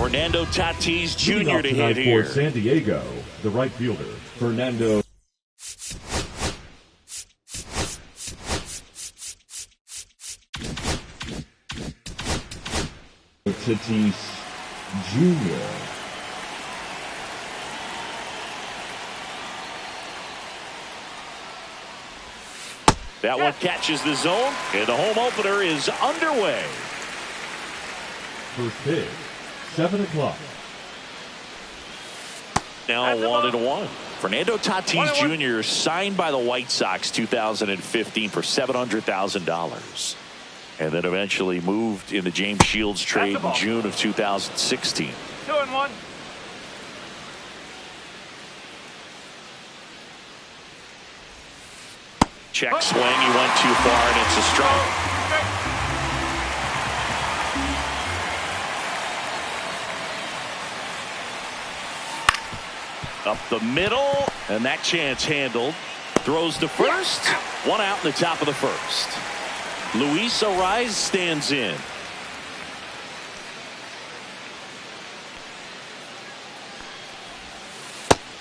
Fernando Tatis Leading Jr. off to tonight hit here. for San Diego, the right fielder, Fernando Tatis Jr. That one catches the zone, and the home opener is underway. First pitch, 7 o'clock. Now 1-1. Fernando Tatis Jr. signed by the White Sox 2015 for $700,000. And then eventually moved in the James Shields trade in June of 2016. 2-1. Check swing, he went too far, and it's a strike. Up the middle, and that chance handled. Throws to first. One out in the top of the first. Luis Ariz stands in.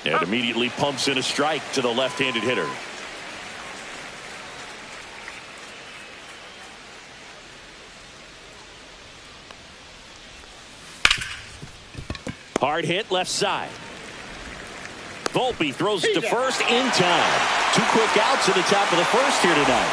And immediately pumps in a strike to the left-handed hitter. Hard hit left side. Volpe throws it to first in time. 2 quick outs in the top of the first here tonight.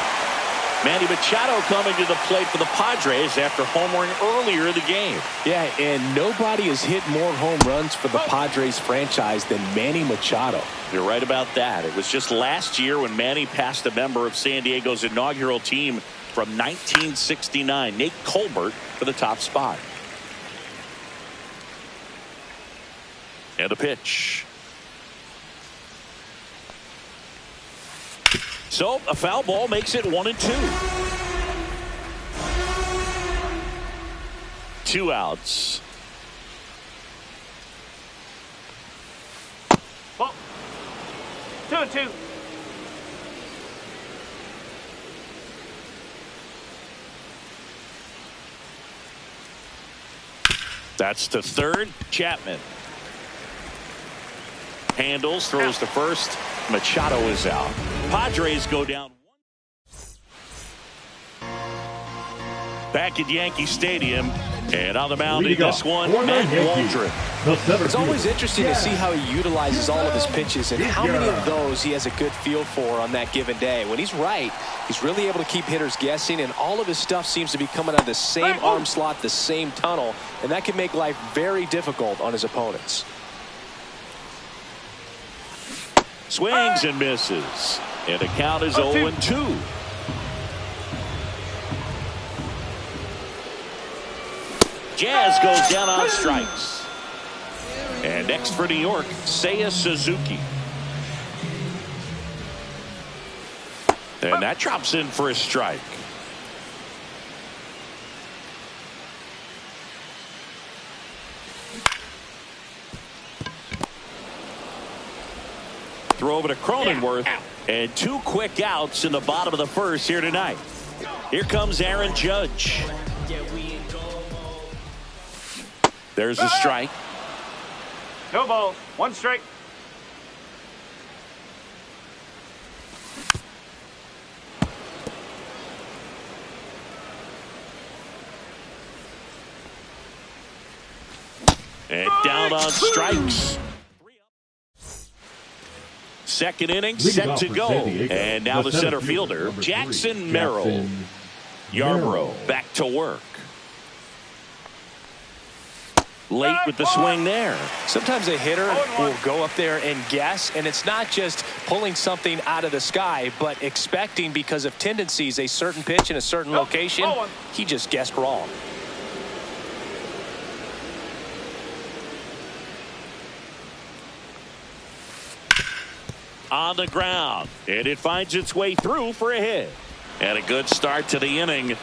Manny Machado coming to the plate for the Padres after homering earlier in the game. Yeah, and nobody has hit more home runs for the Padres franchise than Manny Machado. You're right about that. It was just last year when Manny passed a member of San Diego's inaugural team from 1969, Nate Colbert, for the top spot. And a pitch. So a foul ball makes it 1-2. 2 outs. Ball. 2-2. That's to third. Chapman handles, throws to first. Machado is out. Padres go down. Back at Yankee Stadium, and on the mound in this one, Matt Waldron. It's always interesting to see how he utilizes all of his pitches and how many of those he has a good feel for on that given day. When he's right, he's really able to keep hitters guessing, and all of his stuff seems to be coming out of the same arm slot, the same tunnel, and that can make life very difficult on his opponents. Swings and misses, and the count is 0-2. Jazz goes down on strikes. And next for New York, Seiya Suzuki. And that drops in for a strike. Throw over to Cronenworth, and 2 quick outs in the bottom of the first here tonight. Here comes Aaron Judge. There's a strike. No ball. 1 strike. And down on strikes. Second inning set to go. And now the center fielder, Jackson Merrill. Yarbrough back to work. Late with the swing there. Sometimes a hitter will go up there and guess, and it's not just pulling something out of the sky, but expecting because of tendencies a certain pitch in a certain location. He just guessed wrong. On the ground, and it finds its way through for a hit. And a good start to the inning.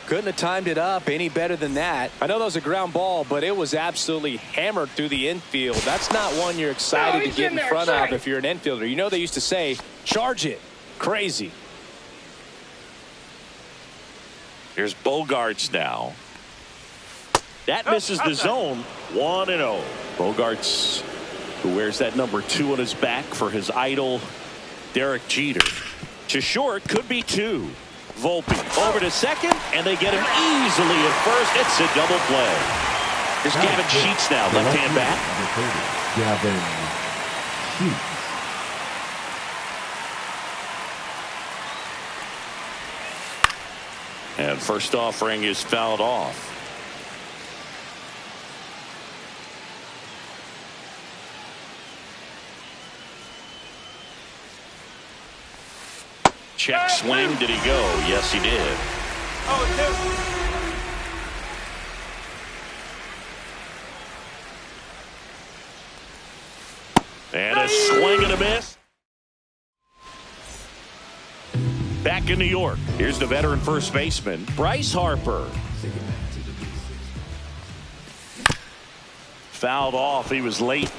Couldn't have timed it up any better than that. I know that was a ground ball, but it was absolutely hammered through the infield. That's not one you're excited to get in front of if you're an infielder. You know they used to say, charge it. Crazy. Here's Bogarts now. That misses the zone. 1-0. Bogarts, who wears that number 2 on his back for his idol, Derek Jeter. To short, could be 2. Volpe over to second, and they get him easily at first. It's a double play. Here's Gavin Sheets now, left-hand back. Gavin Sheets. And first offering is fouled off. Check swing. Did he go? Yes, he did. Oh, 2. And a swing and a miss. Back in New York, here's the veteran first baseman, Bryce Harper. Fouled off. He was late.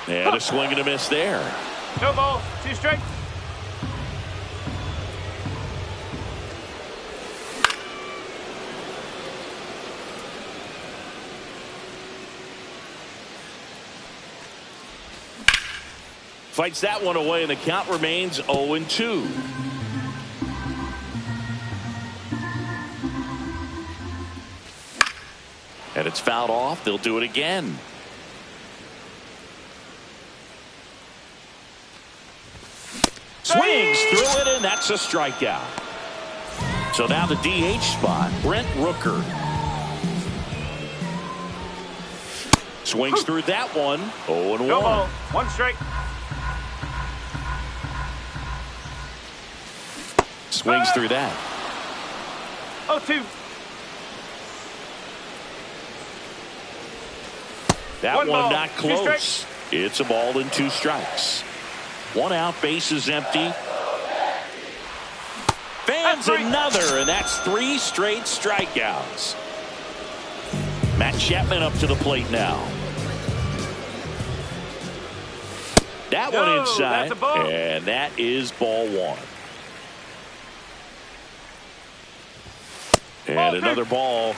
And a swing and a miss there. No ball. 2 strikes. Fights that one away, and the count remains 0-2. And it's fouled off. They'll do it again. Swings through it, and that's a strikeout. So now the DH spot, Brent Rooker. Swings through that one. 0-1. No ball. 1 strike. Swings through that. 0-2. That One one ball, not 2 close. strikes. It's a ball and 2 strikes. 1 out, base is empty. Fans another, and that's 3 straight strikeouts. Matt Chapman up to the plate now. That one inside, that's a ball. and that is ball 1. And Ball another ball.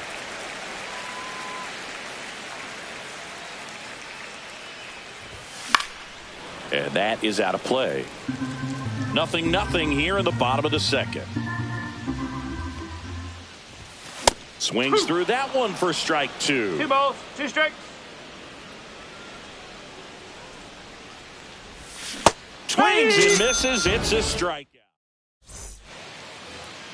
And that is out of play. 0-0 here in the bottom of the second. Swings through that one for strike 2. 2 balls. 2 strikes. Swings and misses. It's a strikeout.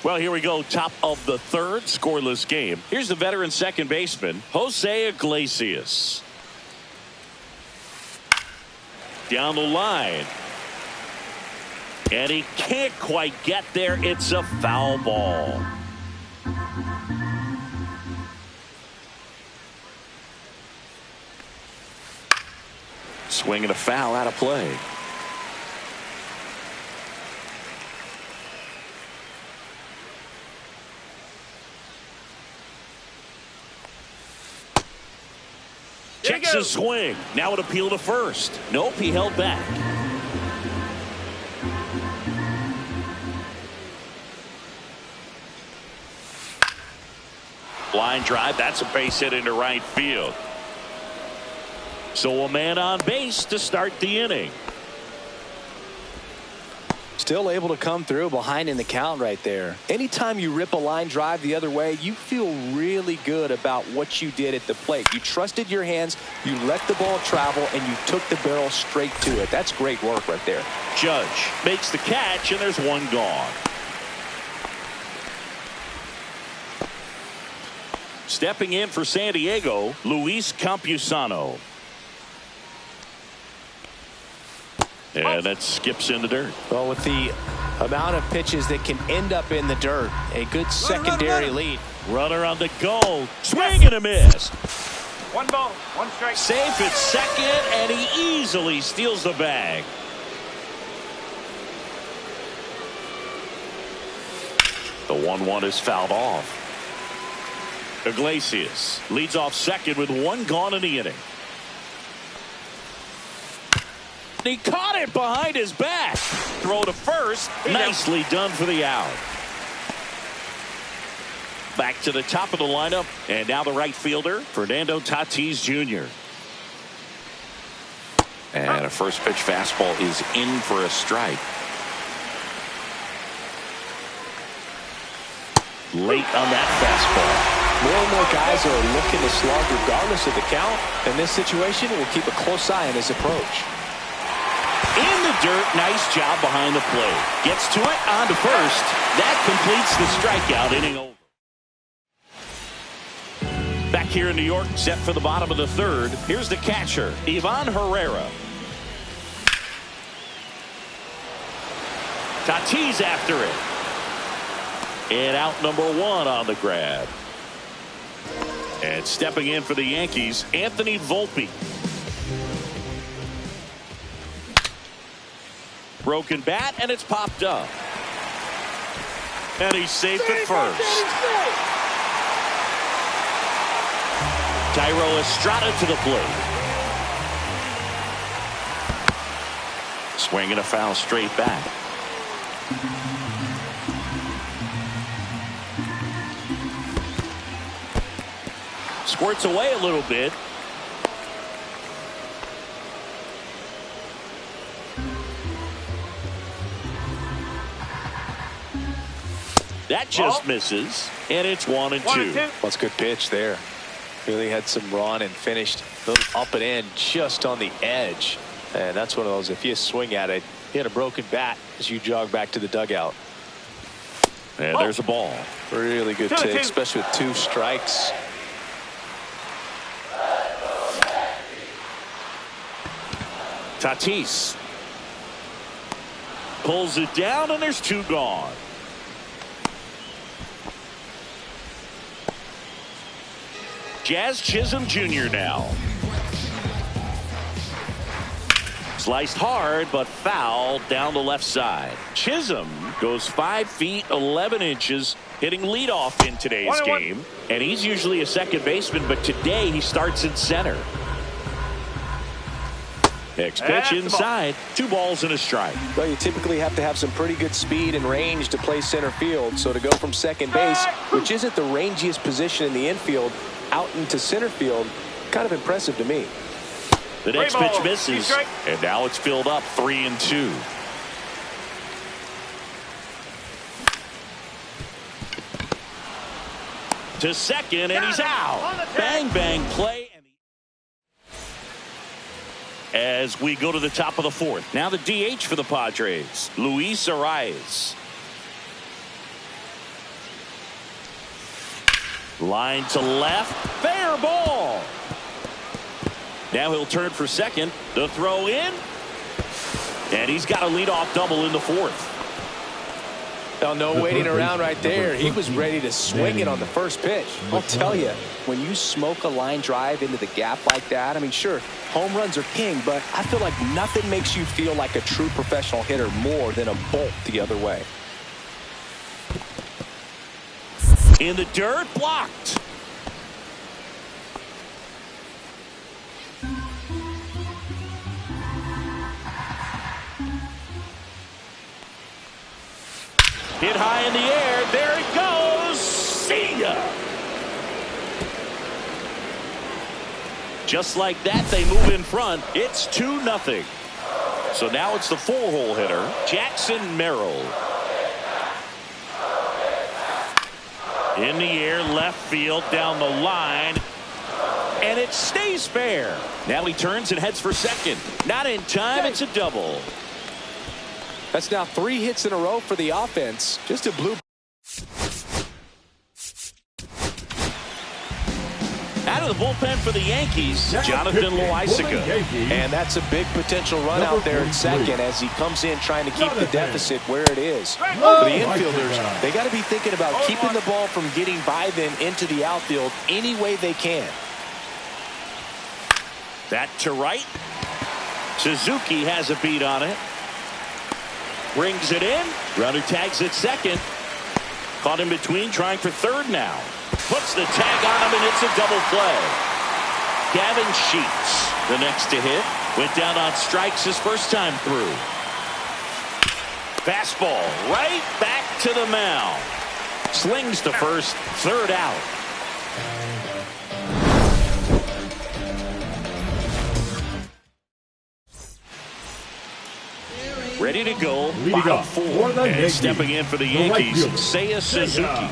Well, here we go. Top of the 3rd, scoreless game. Here's the veteran second baseman, Jose Iglesias. Down the line. And he can't quite get there. It's a foul ball. Swing and a foul, out of play. Checks his swing. Now an appeal to first. Nope, he held back. Line drive. That's a base hit into right field. So a man on base to start the inning. Still able to come through behind in the count right there. Anytime you rip a line drive the other way, you feel really good about what you did at the plate. You trusted your hands, you let the ball travel, and you took the barrel straight to it. That's great work right there. Judge makes the catch, and there's one gone. Stepping in for San Diego, Luis Campusano. And that skips in the dirt. Well, with the amount of pitches that can end up in the dirt, a good secondary lead. Runner on the go. Swing and a miss. 1 ball. 1 strike. Safe at second, and he easily steals the bag. The 1-1 is fouled off. Iglesias leads off second with 1 gone in the inning. He caught it behind his back. throw to first. Nicely done for the out. Back to the top of the lineup, and now the right fielder, Fernando Tatis Jr. And a first pitch fastball is in for a strike. Late on that fastball. More and more guys are looking to slug regardless of the count. In this situation, we'll keep a close eye on his approach. In the dirt, nice job behind the plate. Gets to it, on to first. That completes the strikeout inning over. Back here in New York, set for the bottom of the third. Here's the catcher, Ivan Herrera. Tatis after it. And out number one on the grab. And stepping in for the Yankees, Anthony Volpe. Broken bat, and it's popped up. And he's safe at first. Tyro Estrada to the plate. Swinging a foul straight back. Squirts away a little bit. That just misses, and it's 1-2. That's a good pitch there. Really had some run and finished a little up and in just on the edge. And that's one of those, if you swing at it, hit a broken bat as you jog back to the dugout. And there's a ball. Really good take, especially with 2 strikes. Tatis pulls it down, and there's 2 gone. Jazz Chisholm Jr. now. Sliced hard, but foul down the left side. Chisholm goes 5 feet 11 inches, hitting leadoff in today's game. And he's usually a second baseman, but today he starts in center. Next pitch inside. 2 balls and a strike. Well, you typically have to have some pretty good speed and range to play center field. So to go from second base, which isn't the rangiest position in the infield, out into center field, kind of impressive to me. The next pitch misses, and now it's filled up 3-2. To second, and he's out. Bang, bang play. As we go to the top of the 4th. Now the DH for the Padres, Luis Arias. Line to left, fair ball. Now he'll turn for second. The throw in, and he's got a leadoff double in the 4th. Oh, no waiting around right there. He was ready to swing it on the first pitch. I'll tell you, when you smoke a line drive into the gap like that, I mean, sure, home runs are king, but I feel like nothing makes you feel like a true professional hitter more than a bolt the other way. In the dirt, blocked. Hit high in the air. There it goes. See ya. Just like that, they move in front. It's 2-0. So now it's the 4-hole hitter, Jackson Merrill. In the air, left field, down the line. And it stays fair. Now he turns and heads for second. Not in time. It's a double. That's now 3 hits in a row for the offense. Just a blue. Out of the bullpen for the Yankees, Jonathan Loaisiga. And that's a big potential run out there at second as he comes in trying to keep the deficit where it is. For the infielders, they got to be thinking about keeping the ball from getting by them into the outfield any way they can. That to right. Suzuki has a beat on it. Brings it in. Runner tags at second. Caught in between, trying for third now. Puts the tag on him, and it's a double play. Gavin Sheets, the next to hit. Went down on strikes his first time through. Fastball right back to the mound. Slings to first, third out. Ready to go, bottom four. And stepping in for the Yankees, Seiya Suzuki.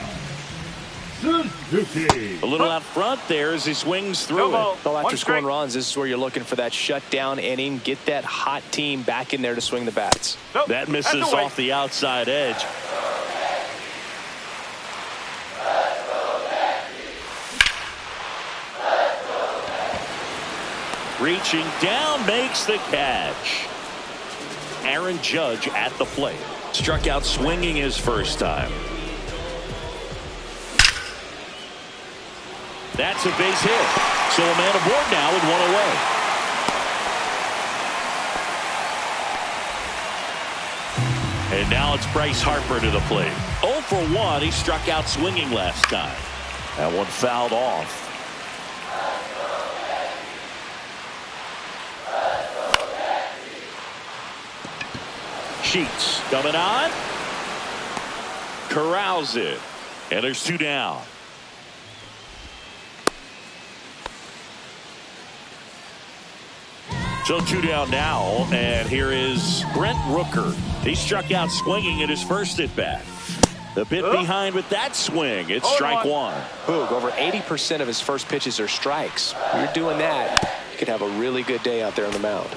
A little out front there as he swings through it. Well, after scoring runs, this is where you're looking for that shutdown inning. Get that hot team back in there to swing the bats. That misses off the outside edge. Reaching down, makes the catch. Aaron Judge at the plate. Struck out swinging his first time. That's a base hit. So a man aboard now with one away. And now it's Bryce Harper to the plate. 0 for 1. He struck out swinging last time. That one fouled off. Sheets coming on. Corrals it. And there's 2 down. So 2 down now, and here is Brent Rooker. He struck out swinging at his first at bat. A bit behind with that swing. It's strike one. Hoog, over 80% of his first pitches are strikes. When you're doing that, you could have a really good day out there on the mound.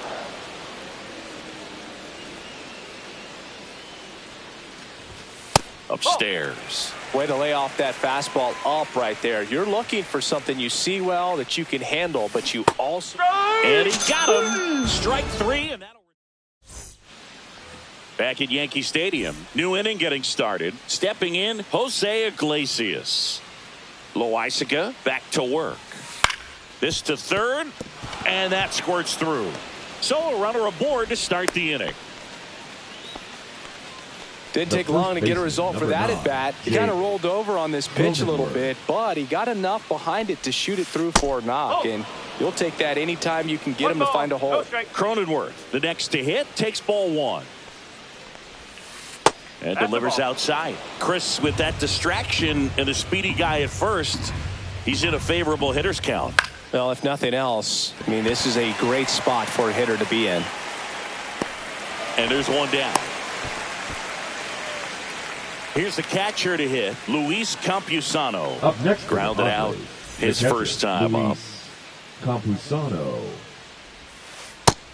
Upstairs. Way to lay off that fastball up right there. You're looking for something you see well that you can handle, but you also... And he got him. Strike 3, and that'll... Back at Yankee Stadium. New inning getting started. Stepping in, Jose Iglesias. Loaisiga back to work. This to third, and that squirts through. So a runner aboard to start the inning. Didn't take long to get a result for that at bat. He kind of rolled over on this pitch a little bit, but he got enough behind it to shoot it through for a knock. And you'll take that anytime you can get him to find a hole. Cronenworth, the next to hit, takes ball 1. And delivers outside. Chris, with that distraction and a speedy guy at first, he's in a favorable hitter's count. Well, if nothing else, I mean, this is a great spot for a hitter to be in. And there's 1 down. Here's the catcher to hit, Luis Campusano. Up next, grounded out his first time up. Campusano.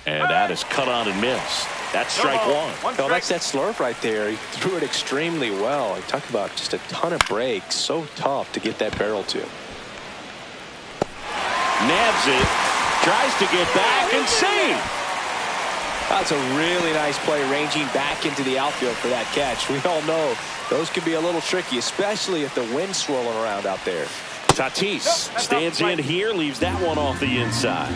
And that is cut on and missed. That's strike 1. Oh, that's that slurve right there. He threw it extremely well. I talk about just a ton of breaks. So tough to get that barrel to. Nabs it. Tries to get back and save. That's a really nice play, ranging back into the outfield for that catch. We all know those can be a little tricky, especially if the wind's swirling around out there. Tatis stands in here, leaves that one off the inside.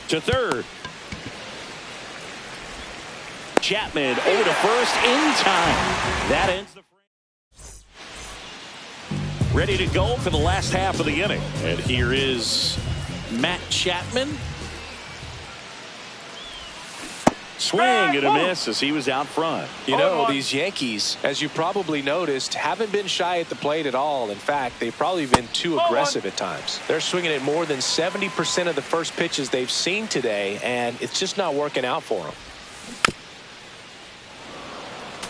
To third. Chapman over to first in time. That ends the frame. Ready to go for the last half of the inning. And here is Matt Chapman. Swing and a miss as he was out front. You know, these Yankees, as you probably noticed, haven't been shy at the plate at all. In fact, they've probably been too aggressive at times. They're swinging at more than 70% of the first pitches they've seen today, and it's just not working out for them.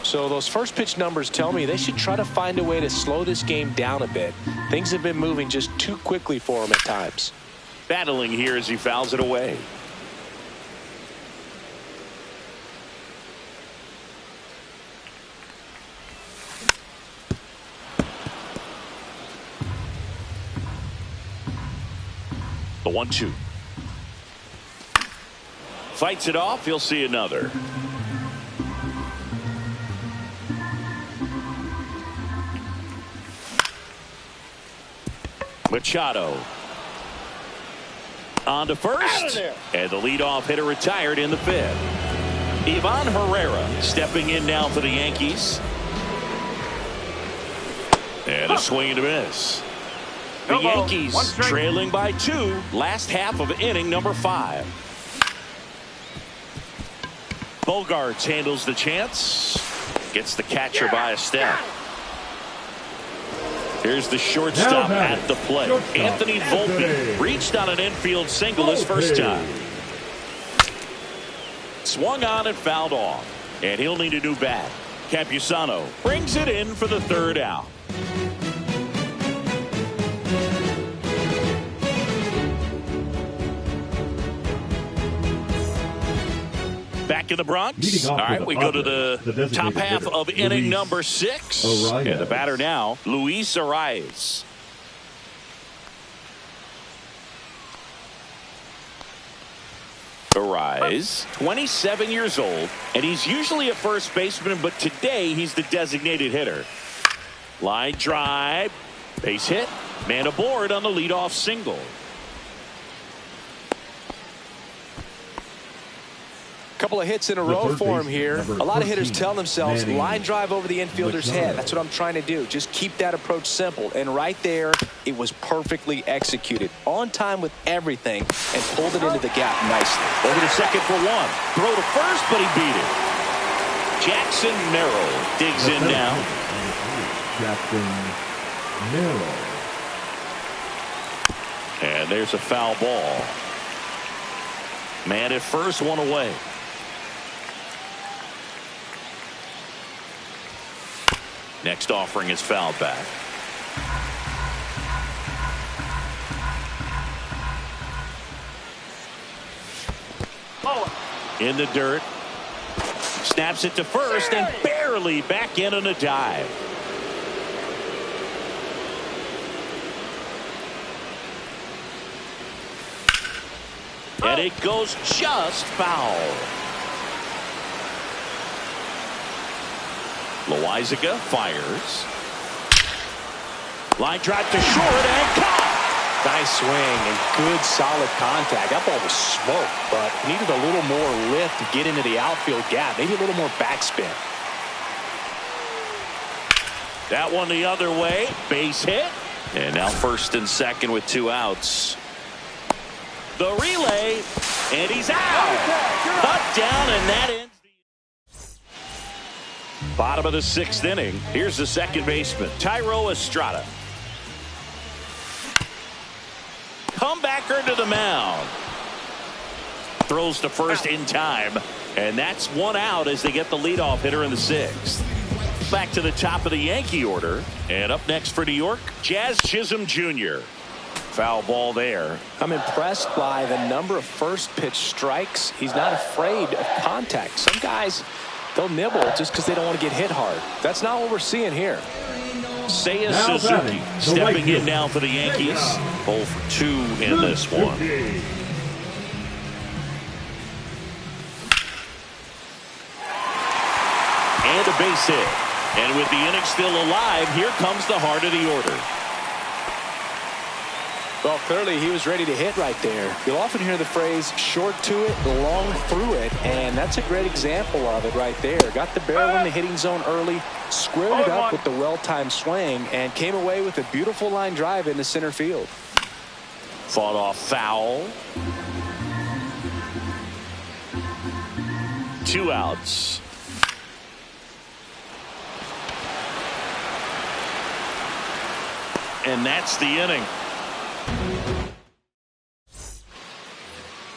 So those first pitch numbers tell me they should try to find a way to slow this game down a bit. Things have been moving just too quickly for them at times. Battling here as he fouls it away. The 1-2. Fights it off. He'll see another. Machado. On to first. And the leadoff hitter retired in the 5th. Ivan Herrera stepping in now for the Yankees. And a swing and a miss. The Yankees trailing by 2, last half of inning number 5. Bogarts handles the chance. Gets the catcher by a step. Here's the shortstop at the plate. Anthony Volpe reached on an infield single his first time. Swung on and fouled off. And he'll need a new bat. Campusano brings it in for the third out. Back in the Bronx. All right, we go to the top half of inning number 6. And the batter now, Luis Arias. Arias, 27 years old, and he's usually a first baseman, but today he's the designated hitter. Line drive, base hit, man aboard on the leadoff single. Couple of hits in a row for him here. A lot of hitters tell themselves line drive over the infielder's head. That's what I'm trying to do. Just keep that approach simple. And right there, it was perfectly executed. On time with everything and pulled it into the gap nicely. Over to second for one. Throw to first, but he beat it. Jackson Merrill digs in now. Jackson Merrill. And there's a foul ball. Man at first, one away. Next offering is fouled back. In the dirt. Snaps it to first and barely back in on a dive. And it goes just foul. Loizaga fires. Line drive to short and caught. Nice swing and good solid contact. That ball was smoked, but needed a little more lift to get into the outfield gap. Maybe a little more backspin. That one the other way. Base hit. And now first and second with 2 outs. The relay, and he's out. Cut down, and that ends the bottom of the 6th inning. Here's the second baseman, Thairo Estrada. Comebacker to the mound. Throws to first in time, and that's 1 out as they get the leadoff hitter in the 6th. Back to the top of the Yankee order, and up next for New York, Jazz Chisholm Jr. Foul ball there. I'm impressed by the number of first pitch strikes. He's not afraid of contact. Some guys, they'll nibble just because they don't want to get hit hard. That's not what we're seeing here. Seiya Suzuki stepping in now for the Yankees. 0 for 2 in this one. And a base hit. And with the inning still alive, here comes the heart of the order. Well, clearly he was ready to hit right there. You'll often hear the phrase short to it, long through it, and that's a great example of it right there. Got the barrel in the hitting zone early, squared it up with the well-timed swing, and came away with a beautiful line drive into center field. Fought off foul. 2 outs. And that's the inning.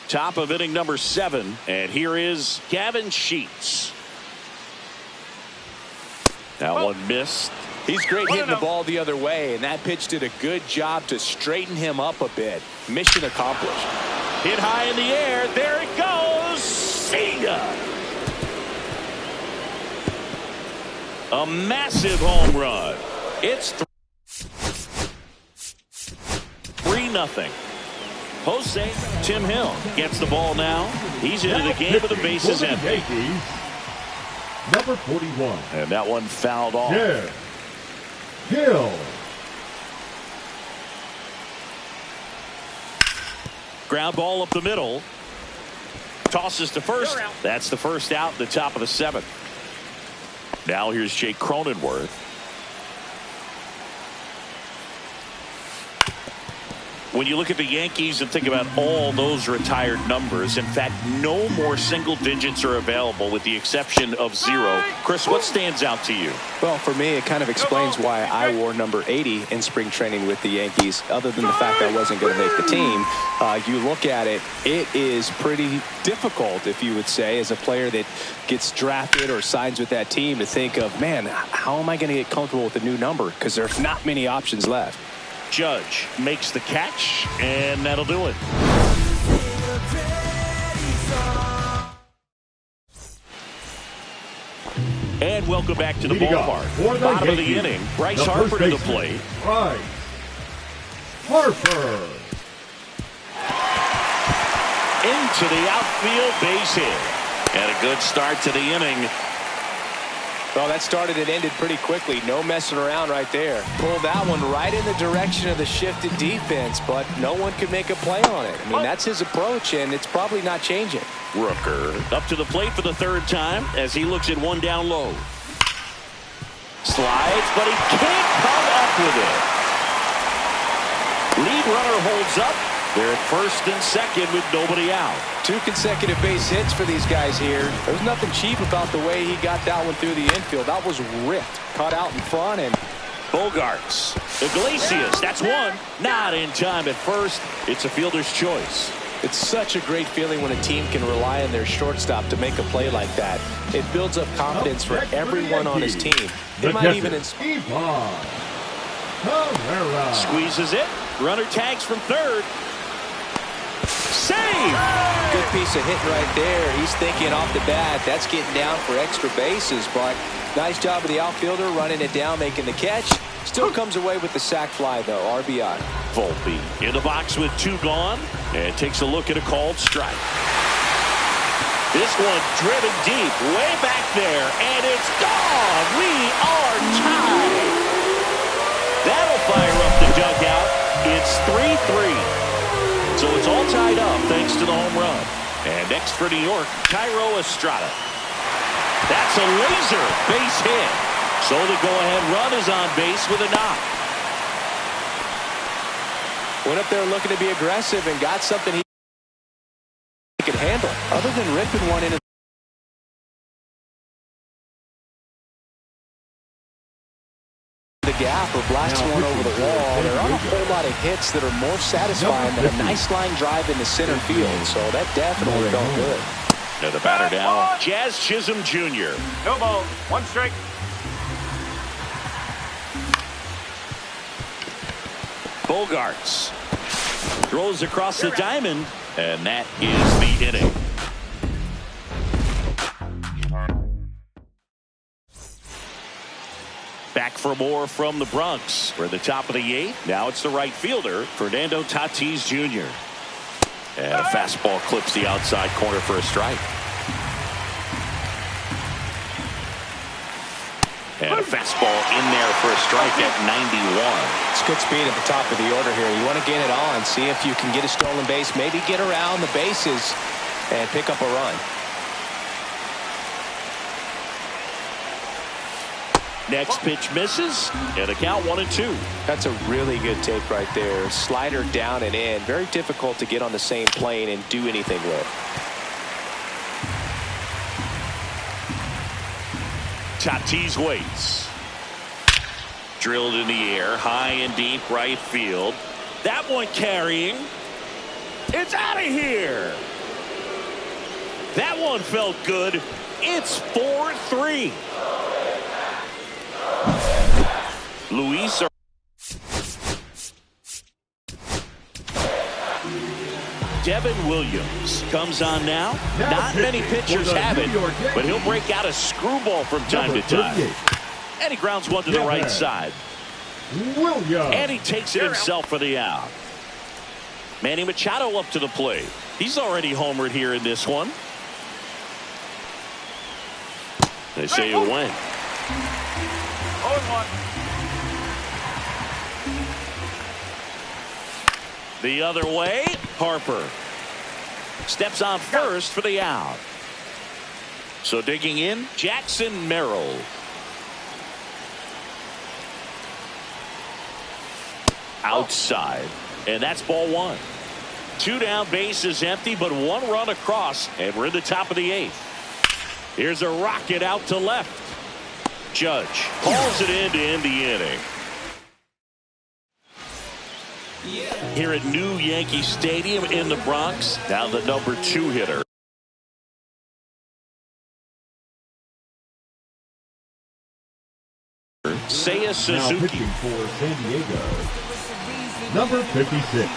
Top of inning number 7, and here is Gavin Sheets. That one missed. He's great hitting the ball the other way, and that pitch did a good job to straighten him up a bit. Mission accomplished. Hit high in the air. There it goes. See ya. A massive home run. It's 3-0. Jose Tim Hill gets the ball now. He's into the game with the bases empty. Number 41. And that one fouled off. Hill. Ground ball up the middle. Tosses to first. That's the first out at the top of the 7th. Now here's Jake Cronenworth. When you look at the Yankees and think about all those retired numbers, in fact, no more single digits are available with the exception of 0. Chris, what stands out to you? Well, for me, it kind of explains why I wore number 80 in spring training with the Yankees. Other than the fact I wasn't going to make the team, you look at it, it is pretty difficult, if you would say, as a player that gets drafted or signs with that team to think of, man, how am I going to get comfortable with the new number? Because there's not many options left. Judge makes the catch, and that'll do it. And welcome back to the ballpark. Bottom of the inning, Bryce Harper to the plate. Bryce Harper. Into the outfield, base hit. And a good start to the inning. Well, that started and ended pretty quickly. No messing around right there. Pulled that one right in the direction of the shifted defense, but no one could make a play on it. I mean, that's his approach, and it's probably not changing. Rooker up to the plate for the third time as he looks at one down low. Slides, but he can't come up with it. Lead runner holds up. They're at first and second with nobody out. 2 consecutive base hits for these guys here. There's nothing cheap about the way he got that one through the infield. That was ripped. Cut out in front, and Bogarts. Iglesias, that's one. Not in time at first. It's a fielder's choice. it's such a great feeling when a team can rely on their shortstop to make a play like that. It builds up confidence for everyone on his team. It might even squeezes it. Runner tags from third. Save! Good piece of hit right there. He's thinking off the bat, that's getting down for extra bases, but nice job of the outfielder running it down, making the catch. Still comes away with the sac fly, though. RBI. Volpe in the box with 2 gone, and takes a look at a called strike. This one driven deep, way back there, and it's gone. We are tied. That'll fire up the dugout. It's 3-3. So it's all tied up thanks to the home run. And next for New York, Cairo Estrada. That's a laser base hit. So the go-ahead run is on base with a knock. Went up there looking to be aggressive and got something he could handle. Other than ripping one into the gap or blasting one over the wall, there aren't a whole lot of hits that are more satisfying than a nice line drive into center field. So that definitely felt good. Now the batter now, Jazz Chisholm Jr. No ball, 1 strike. Bogarts throws across the diamond, and that is the inning. Back for more from the Bronx. We're at the top of the 8th. Now it's the right fielder, Fernando Tatis Jr. And a fastball clips the outside corner for a strike. And a fastball in there for a strike at 91. It's good speed at the top of the order here. You want to get it on, see if you can get a stolen base, maybe get around the bases and pick up a run. Next pitch misses, and a count 1-2. That's a really good take right there. Slider down and in. Very difficult to get on the same plane and do anything with. Tatis waits. Drilled in the air, high and deep right field. That one carrying. It's out of here. That one felt good. It's 4-3. Luis. Devin Williams comes on now. Not many pitchers have it, but he'll break out a screwball from time to time. And he grounds one to the right side. And he takes it himself for the out. Manny Machado up to the plate. He's already homered here in this one. They say it went. 0-1. The other way, Harper steps on first for the out. So digging in, Jackson Merrill. Outside. And that's ball one. 2 down, bases empty, but 1 run across, and we're in the top of the 8th. Here's a rocket out to left. Judge hauls it in to end the inning. Here at New Yankee Stadium in the Bronx, now the number 2 hitter. Seiya Suzuki. Now pitching for San Diego, number 56,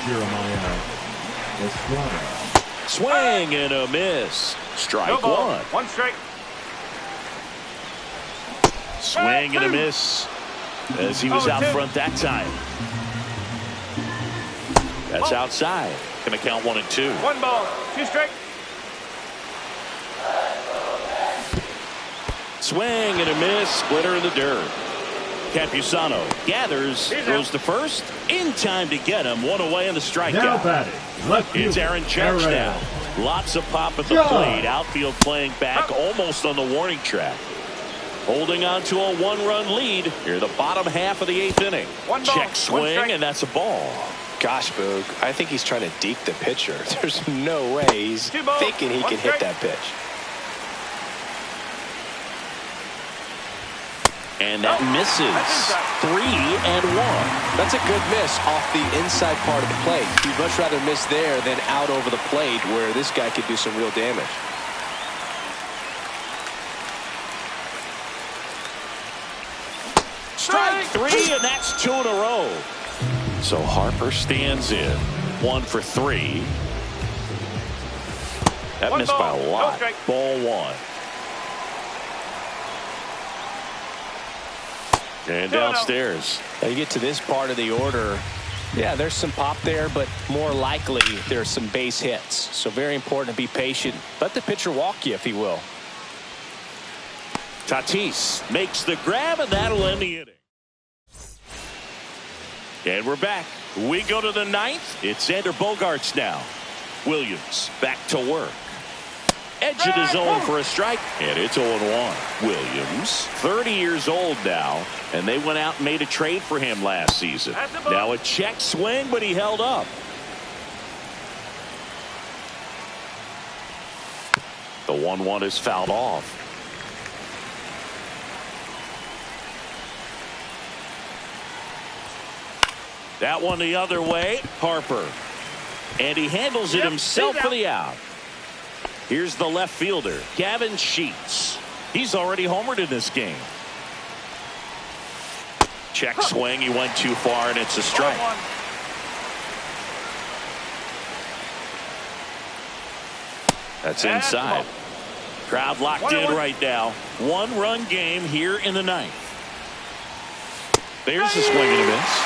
Jeremiah Estrada. Swing and a miss. Strike No ball. 1. 1 strike. Swing and a miss as he was out front that time. That's outside. Going to count 1 and 2. 1 ball. 2 strike. Swing and a miss. Splitter in the dirt. Campusano gathers, throws to first. In time to get him. 1 away in the strikeout. Now batting, left field. It's Aaron Judge now. Lots of pop at the plate. Outfield playing back almost on the warning track. Holding on to a 1-run lead here the bottom half of the 8th inning. Check swing, and that's a ball. Gosh, Boog, I think he's trying to deke the pitcher. There's no way he's thinking he can hit that pitch. And that misses. 3 and 1. That's a good miss off the inside part of the plate. You'd much rather miss there than out over the plate where this guy could do some real damage. Strike 3, and that's 2 in a row. So Harper stands in. 1 for 3. That missed by a lot. Ball 1. And downstairs. Now you get to this part of the order. Yeah, there's some pop there, but more likely there's some base hits. So very important to be patient. Let the pitcher walk you if he will. Tatis makes the grab, and that'll end the inning. And we're back. We go to the 9th. It's Xander Bogaerts now. Williams back to work. Edge of the zone for a strike, and it's 0-1. Williams, 30 years old now, and they went out and made a trade for him last season. Now a check swing, but he held up. The 1-1 is fouled off. That one the other way. Harper. And he handles it himself for the out. Here's the left fielder, Gavin Sheets. He's already homered in this game. Check swing. He went too far, and it's a strike. That's inside. Crowd locked in right now. 1-run game here in the 9th. There's a swing and a miss.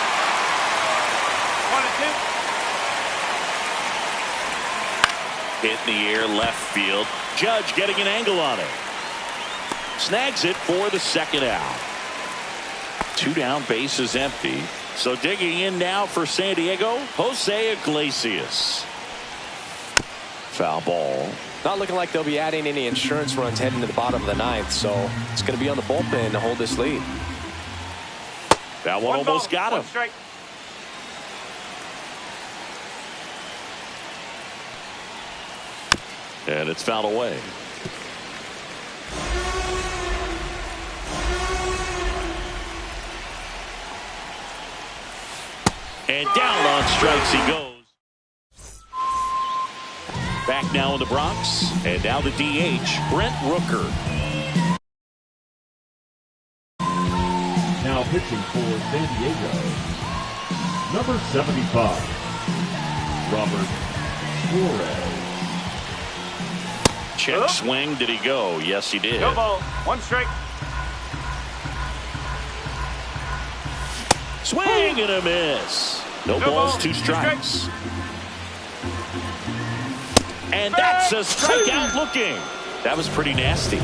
1 and 2. Hit in the air left field. Judge getting an angle on it. Snags it for the second out. 2 down, bases empty. So digging in now for San Diego, Jose Iglesias. Foul ball. Not looking like they'll be adding any insurance runs heading to the bottom of the 9th, so it's going to be on the bullpen to hold this lead. That one almost got him. Strike. And it's fouled away. And down on strikes he goes. Back now in the Bronx. And now the DH, Brent Rooker. Now pitching for San Diego, number 75, Robert Flores. Check swing. Did he go? Yes, he did. No ball. 1 strike. Swing and a miss. No balls, 2 strikes. And that's a strikeout looking. That was pretty nasty.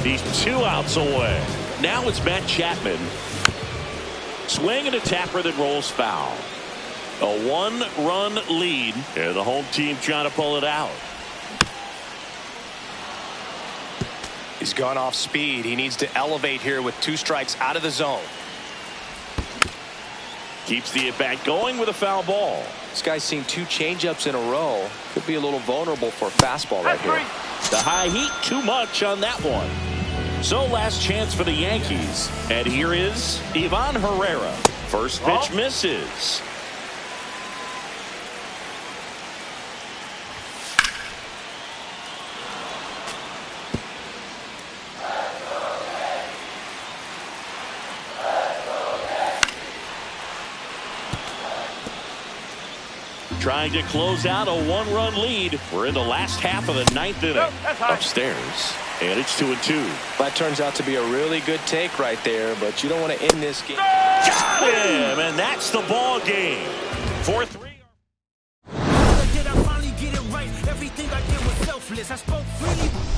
He's 2 outs away. Now it's Matt Chapman. Swing and a tapper that rolls foul. A 1-run lead. And the home team trying to pull it out. He's gone off speed. He needs to elevate here with 2 strikes out of the zone. Keeps the at-bat going with a foul ball. This guy's seen 2 changeups in a row. Could be a little vulnerable for a fastball right here. The high heat, too much on that one. So last chance for the Yankees. And here is Ivan Herrera. First pitch misses. Trying to close out a 1-run lead. We're in the last half of the 9th inning. Upstairs. And it's 2-2. That turns out to be a really good take right there, but you don't want to end this game. Got him! And that's the ball game. 4-3. Did I finally get it right? Everything I did was selfless. I spoke freely.